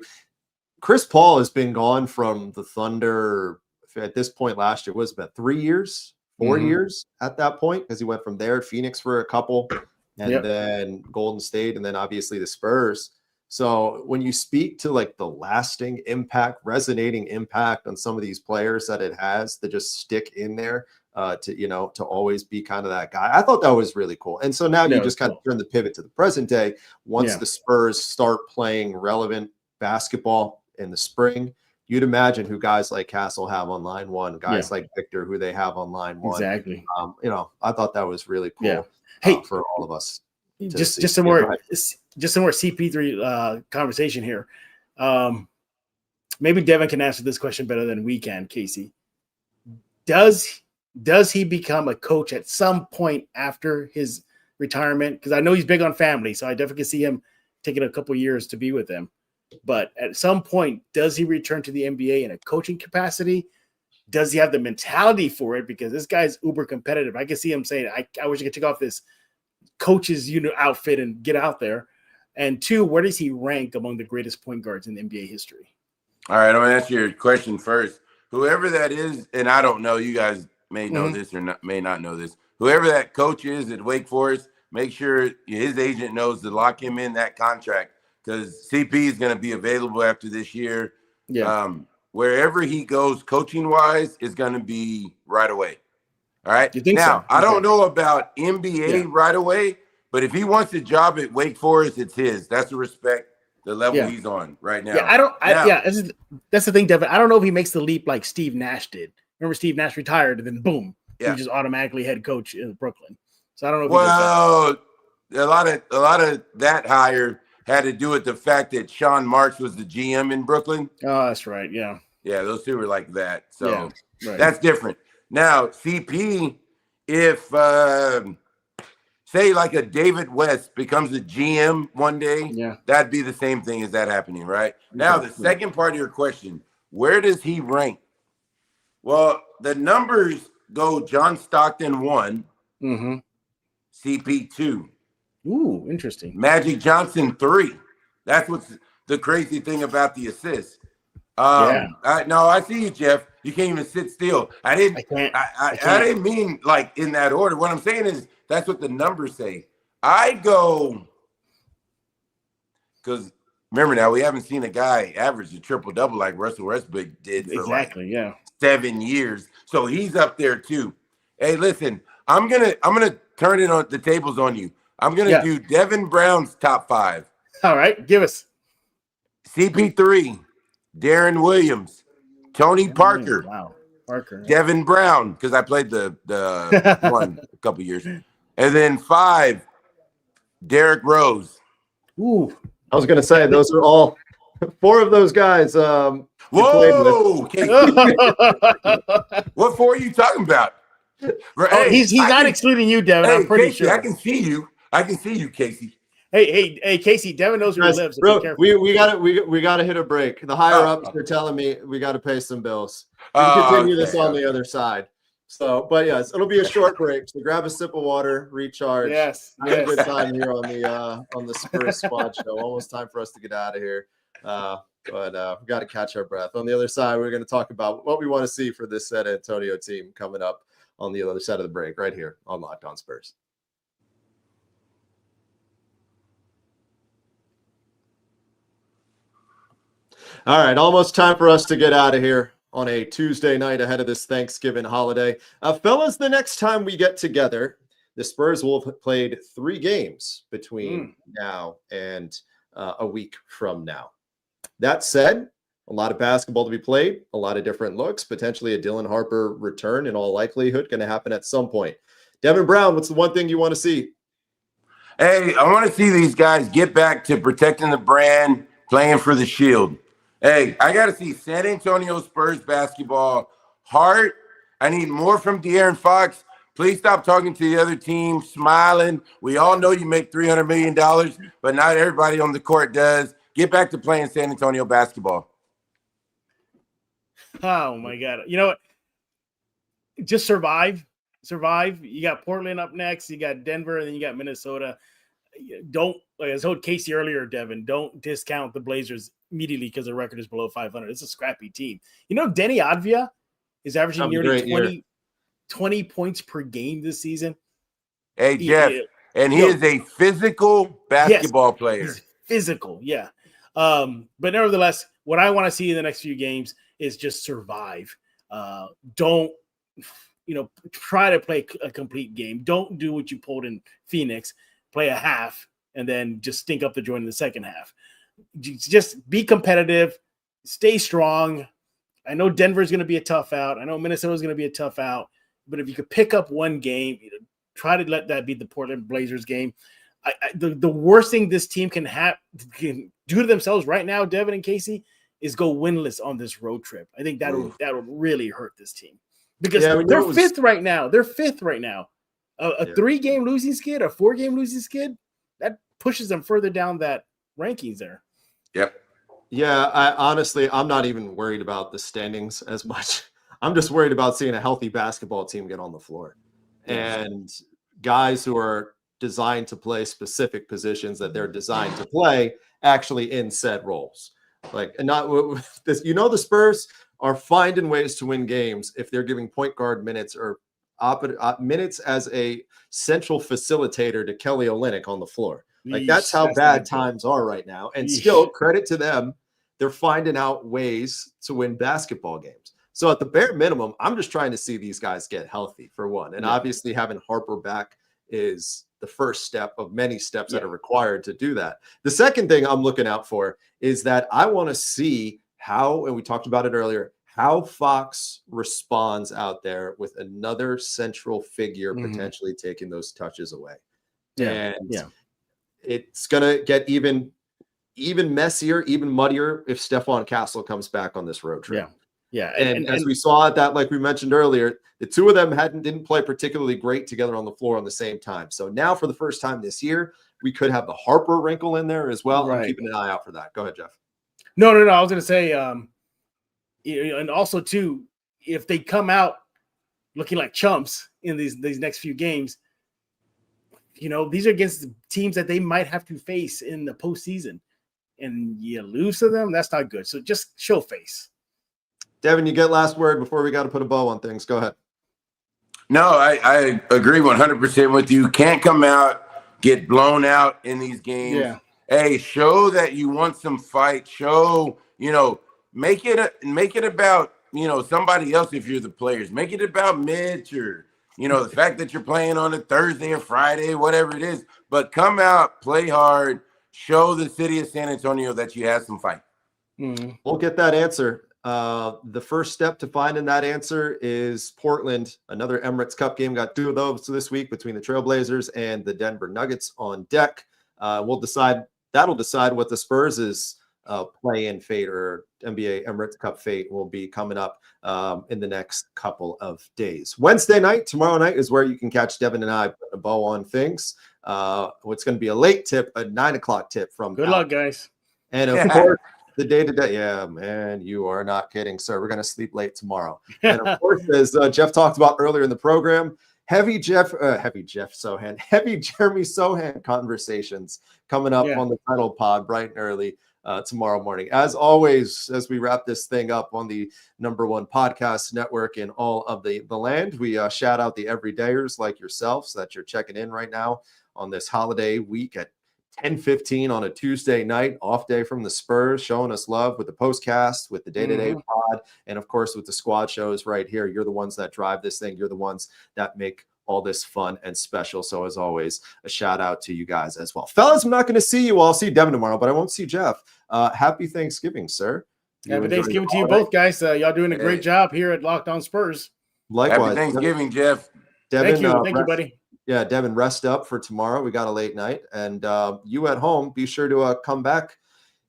Chris Paul has been gone from the Thunder at this point last year. Was about 3 years, 4 years at that point, because he went from there, Phoenix for a couple, and then Golden State, and then obviously the Spurs. So when you speak to like the lasting impact, resonating impact on some of these players that it has to just stick in there, to always be kind of that guy, I thought that was really cool. And so now you just kind of turn the pivot to the present day. Once the Spurs start playing relevant basketball in the spring, you'd imagine who guys like Castle have on line one, guys like Victor, who they have on line one. Exactly. I thought that was really cool. Hey, for all of us. just some more CP3 conversation here. Maybe Devin can answer this question better than we can, Casey. Does he become a coach at some point after his retirement? Because I know he's big on family, so I definitely see him taking a couple years to be with them. But at some point, does he return to the NBA in a coaching capacity? Does he have the mentality for it? Because this guy's uber competitive. I can see him saying, I wish I could take off this coach's outfit and get out there. And two, where does he rank among the greatest point guards in NBA history? All right, I'm going to answer your question first. Whoever that is, and I don't know, you guys may know this or may not know this. Whoever that coach is at Wake Forest, make sure his agent knows to lock him in that contract because CP is going to be available after this year. Yeah. Wherever he goes coaching-wise is going to be right away. All right? You think now, so? I don't know about NBA right away, but if he wants a job at Wake Forest, it's his. That's the respect, the level he's on right now. That's the thing, Devin. I don't know if he makes the leap like Steve Nash did. Remember Steve Nash retired and then boom, he just automatically head coach in Brooklyn. So I don't know if a lot of that hire had to do with the fact that Sean Marks was the GM in Brooklyn. Oh, that's right. Yeah. Yeah, those two were like that. So that's different. Now, CP, if say like a David West becomes a GM one day, that'd be the same thing as that happening, right? Now, the second part of your question, where does he rank? Well, the numbers go John Stockton 1, CP 2. Ooh, interesting. Magic Johnson 3. That's what's the crazy thing about the assists. I see you, Jeff. You can't even sit still. I didn't mean like in that order. What I'm saying is that's what the numbers say. I go because remember now we haven't seen a guy average a triple-double like Russell Westbrook did for 7 years. So he's up there too. Hey, listen, I'm gonna turn it on the tables on you. I'm gonna do Devin Brown's top 5. All right, give us CP3, Darren Williams, Tony Parker, Devin Brown, because I played the one a couple years, and then 5, Derrick Rose. Ooh, I was gonna say those are all 4 of those guys. Whoa! What 4 are you talking about? Hey, he's not excluding you, Devin. I'm pretty Casey, sure. I can see you, Casey. Hey, Casey. Devin knows where he lives. Bro, we gotta hit a break. The higher ups are telling me we gotta pay some bills. We can continue this on the other side. So, but yes, it'll be a short break. So grab a sip of water, recharge. Yes. Have a good time here on the Spurs Squad Show. Almost time for us to get out of here. But we got to catch our breath. On the other side, we're going to talk about what we want to see for this San Antonio team coming up on the other side of the break, right here on Locked On Spurs. All right, almost time for us to get out of here on a Tuesday night ahead of this Thanksgiving holiday. Fellas, the next time we get together, the Spurs will have played 3 games between now and a week from now. That said, a lot of basketball to be played, a lot of different looks, potentially a Dylan Harper return in all likelihood going to happen at some point. Devin Brown, what's the one thing you want to see? Hey, I want to see these guys get back to protecting the brand, playing for the shield. Hey, I got to see San Antonio Spurs basketball. Heart, I need more from De'Aaron Fox. Please stop talking to the other team, smiling. We all know you make $300 million, but not everybody on the court does. Get back to playing San Antonio basketball. Oh, my God. You know what? Just survive. You got Portland up next. You got Denver, and then you got Minnesota. Don't, like I told Casey earlier, Devin, don't discount the Blazers immediately because the record is below 500. It's a scrappy team. You know, Denny Advia is averaging nearly 20 points per game this season. Hey, Jeff, and he is a physical basketball player. He's physical, yeah. But nevertheless, what I want to see in the next few games is just survive. Don't, try to play a complete game. Don't do what you pulled in Phoenix, play a half, and then just stink up the joint in the second half. Just be competitive, stay strong. I know Denver's going to be a tough out. I know Minnesota's going to be a tough out. But if you could pick up one game, try to let that be the Portland Blazers game. the worst thing this team can do to themselves right now, Devin and Casey, is go winless on this road trip. I think that'll really hurt this team because they're fifth right now. They're fifth right now. A 3-game losing skid, a 4-game losing skid, that pushes them further down that rankings there. Yep. Yeah, I'm not even worried about the standings as much. I'm just worried about seeing a healthy basketball team get on the floor and guys who are designed to play specific positions that they're designed to play actually in said roles. Like, and not this, the Spurs are finding ways to win games if they're giving point guard minutes or minutes as a central facilitator to Kelly Olynyk on the floor. Like, that's how bad times are right now. And still, credit to them, they're finding out ways to win basketball games. So at the bare minimum, I'm just trying to see these guys get healthy, for one. And obviously having Harper back is the first step of many steps that are required to do that. The second thing I'm looking out for is that I want to see how, and we talked about it earlier, how Fox responds out there with another central figure potentially taking those touches away. It's going to get even messier, even muddier if Stephon Castle comes back on this road trip. Yeah. And as we saw that, like we mentioned earlier, the two of them didn't play particularly great together on the floor on the same time. So now for the first time this year, we could have the Harper wrinkle in there as well. Right. I'm keeping an eye out for that. Go ahead, Jeff. No. I was going to say, and also too, if they come out looking like chumps in these next few games, these are against the teams that they might have to face in the postseason, and you lose to them. That's not good. So just show face. Devin, you get last word before we got to put a bow on things. Go ahead. No, I agree 100% with you. Can't come out, get blown out in these games. Yeah. Hey, show that you want some fight. Show, make it about, somebody else if you're the players. Make it about Mitch or, the fact that you're playing on a Thursday or Friday, whatever it is. But come out, play hard, show the city of San Antonio that you have some fight. We'll get that answer. The first step to finding that answer is Portland. Another Emirates Cup game. Got 2 of those this week between the Trailblazers and the Denver Nuggets on deck. That'll decide what the Spurs' play-in fate or NBA Emirates Cup fate will be coming up in the next couple of days. Wednesday night, tomorrow night, is where you can catch Devin and I put a bow on things. What's going to be a late tip, a 9:00 tip from Good luck, guys. And of course, the day-to-day. Yeah, man, you are not kidding, sir. We're going to sleep late tomorrow. And of course, as Jeff talked about earlier in the program, heavy Jeremy Sochan conversations coming up on the title pod bright and early tomorrow morning. As always, as we wrap this thing up on the #1 podcast network in all of the land, we shout out the everydayers like yourselves that you're checking in right now on this holiday week at 10:15 on a Tuesday night, off day from the Spurs, showing us love with the postcast, with the day-to-day pod, and of course with the squad shows right here. You're the ones that drive this thing. You're the ones that make all this fun and special. So as always, a shout out to you guys as well. Fellas, I'm not going to see you all. I'll see Devin tomorrow, but I won't see Jeff. Happy Thanksgiving, sir. Happy Thanksgiving to you both, guys. Y'all doing a great job here at Locked On Spurs. Likewise. Happy Thanksgiving, Jeff. Devin, Thank you, buddy. Yeah, Devin, rest up for tomorrow. We got a late night. And you at home, be sure to come back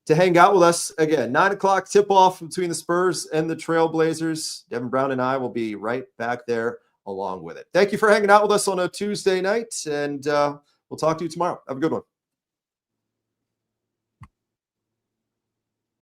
to hang out with us. Again, 9:00 tip-off between the Spurs and the Trailblazers. Devin Brown and I will be right back there along with it. Thank you for hanging out with us on a Tuesday night, and we'll talk to you tomorrow. Have a good one.